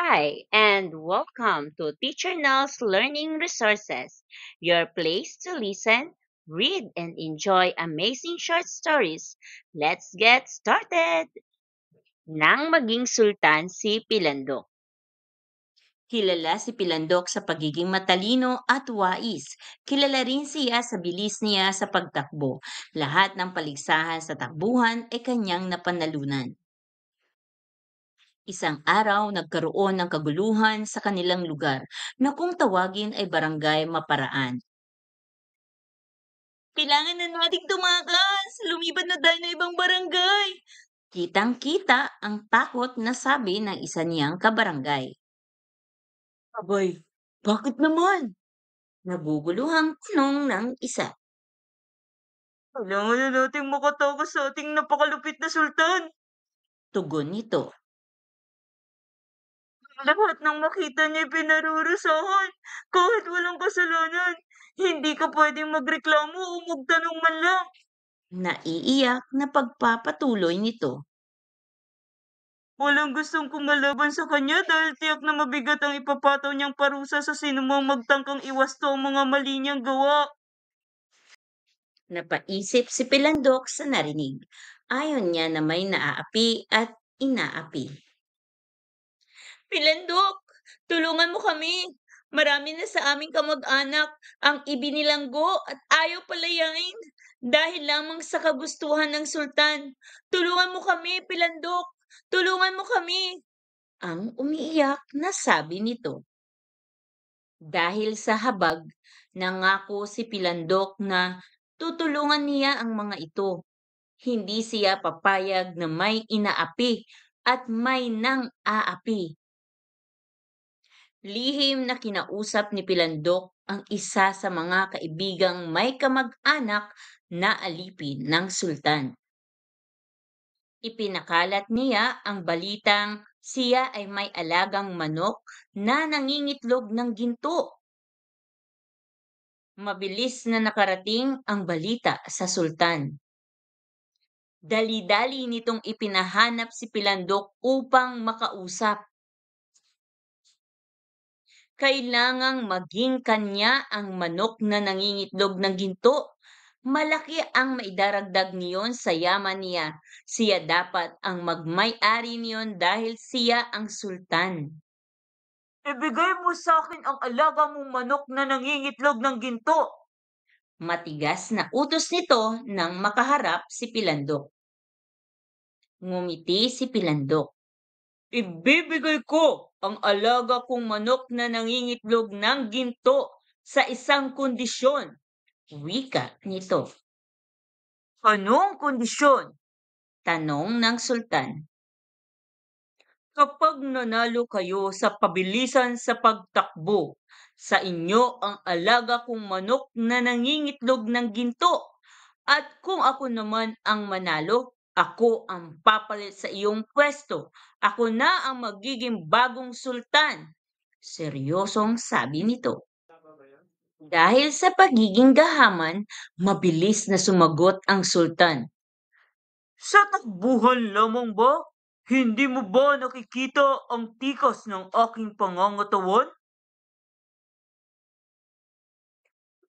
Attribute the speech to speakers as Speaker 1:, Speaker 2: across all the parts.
Speaker 1: Hi, and welcome to Teacher Nell's Learning Resources, your place to listen, read, and enjoy amazing short stories. Let's get started! Nang maging sultan si Pilandok. Kilala si Pilandok sa pagiging matalino at wais. Kilala rin siya sa bilis niya sa pagtakbo. Lahat ng paligsahan sa takbuhan ay kanyang napanalunan. Isang araw, nagkaroon ng kaguluhan sa kanilang lugar na kung tawagin ay barangay Maparaan. Kailangan na nating tumakas! Lumiban na tayo ng ibang barangay! Kitang-kita ang takot na sabi ng isa niyang kabarangay. Abay, bakit naman? Naguguluhang tanong ng isa. Kailangan na nating makatakas sa ating napakalupit na sultan. Tugon nito. Lahat ng makita niya'y pinarurusahan kahit walang kasalanan. Hindi ka pwedeng magreklamo o magtanong man lang. Naiiyak na pagpapatuloy nito. Walang gustong kumalaban sa kanya dahil tiyak na mabigat ang ipapataw niyang parusa sa sinumang magtangkang iwasto ang mga mali niyang gawa. Napaisip si Pilandok sa narinig. Ayon niya na may naaapi at inaapi. Pilandok, tulungan mo kami. Marami na sa aming kamag-anak ang ibinilanggo at ayaw palayain dahil lamang sa kagustuhan ng sultan. Tulungan mo kami, Pilandok. Tulungan mo kami. Ang umiiyak na sabi nito. Dahil sa habag, nangako si Pilandok na tutulungan niya ang mga ito. Hindi siya papayag na may inaapi at may nang aapi. Lihim na kinausap ni Pilandok ang isa sa mga kaibigang may kamag-anak na alipin ng sultan. Ipinakalat niya ang balitang siya ay may alagang manok na nangingitlog ng ginto. Mabilis na nakarating ang balita sa sultan. Dali-dali nitong ipinahanap si Pilandok upang makausap. Kailangang maging kanya ang manok na nangingitlog ng ginto. Malaki ang maidaragdag niyon sa yaman niya. Siya dapat ang magmay-ari niyon dahil siya ang sultan. Ibigay mo sa akin ang alaga mong manok na nangingitlog ng ginto. Matigas na utos nito nang makaharap si Pilandok. Ngumiti si Pilandok. Ibibigay ko ang alaga kong manok na nangingitlog ng ginto sa isang kondisyon. Wika nito. Anong kondisyon? Tanong ng sultan. Kapag nanalo kayo sa pabilisan sa pagtakbo, sa inyo ang alaga kong manok na nangingitlog ng ginto. At kung ako naman ang manalo, ako ang papalit sa iyong pwesto. Ako na ang magiging bagong sultan. Seryosong sabi nito. Dahil sa pagiging gahaman, mabilis na sumagot ang sultan. Sa takbuhan lamang ba? Hindi mo ba nakikita ang tikas ng aking pangangatawan?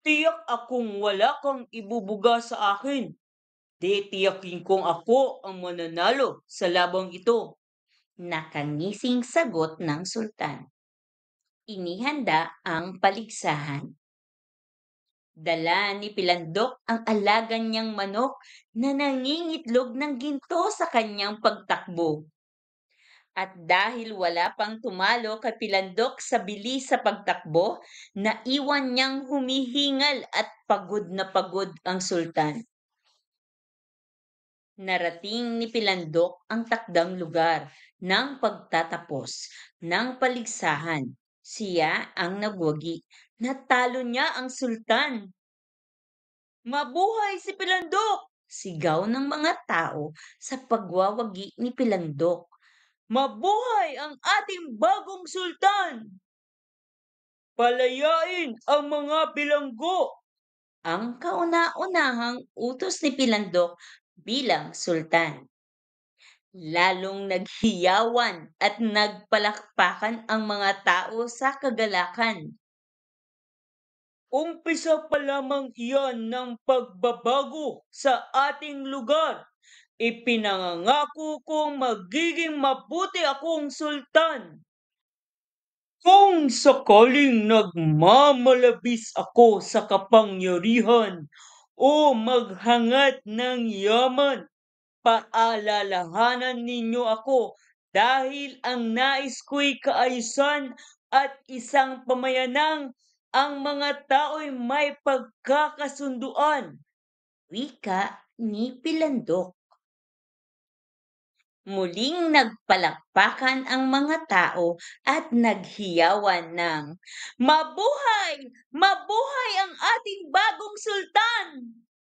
Speaker 1: Tiyak akong wala kang ibubuga sa akin. Titiyakin kong ako ang mananalo sa labang ito. Nakangising sagot ng sultan. Inihanda ang paligsahan. Dala ni Pilandok ang alaga niyang manok na nangingitlog ng ginto sa kanyang pagtakbo. At dahil wala pang tumalo kay Pilandok sa bilis sa pagtakbo, naiwan niyang humihingal at pagod na pagod ang sultan. Narating ni Pilandok ang takdang lugar ng pagtatapos ng paligsahan. Siya ang nagwagi. Natalo niya ang sultan. Mabuhay si Pilandok! Sigaw ng mga tao sa pagwawagi ni Pilandok. Mabuhay ang ating bagong sultan! Palayain ang mga bilanggo! Ang kauna-unahang utos ni Pilandok bilang sultan. Lalong naghiyawan at nagpalakpakan ang mga tao sa kagalakan. Umpisa pa lamang iyan ng pagbabago sa ating lugar. Ipinangako kong magiging mabuti akong sultan. Kung sakaling nagmamalabis ako sa kapangyarihan o maghangad ng yaman, paalalahanan ninyo ako dahil ang nais ko'y kaayusan at isang pamayanang ang mga tao'y may pagkakasunduan. Wika ni Pilandok. Muling nagpalakpakan ang mga tao at naghiyawan ng, "Mabuhay! Mabuhay ang ating bagong sultan!"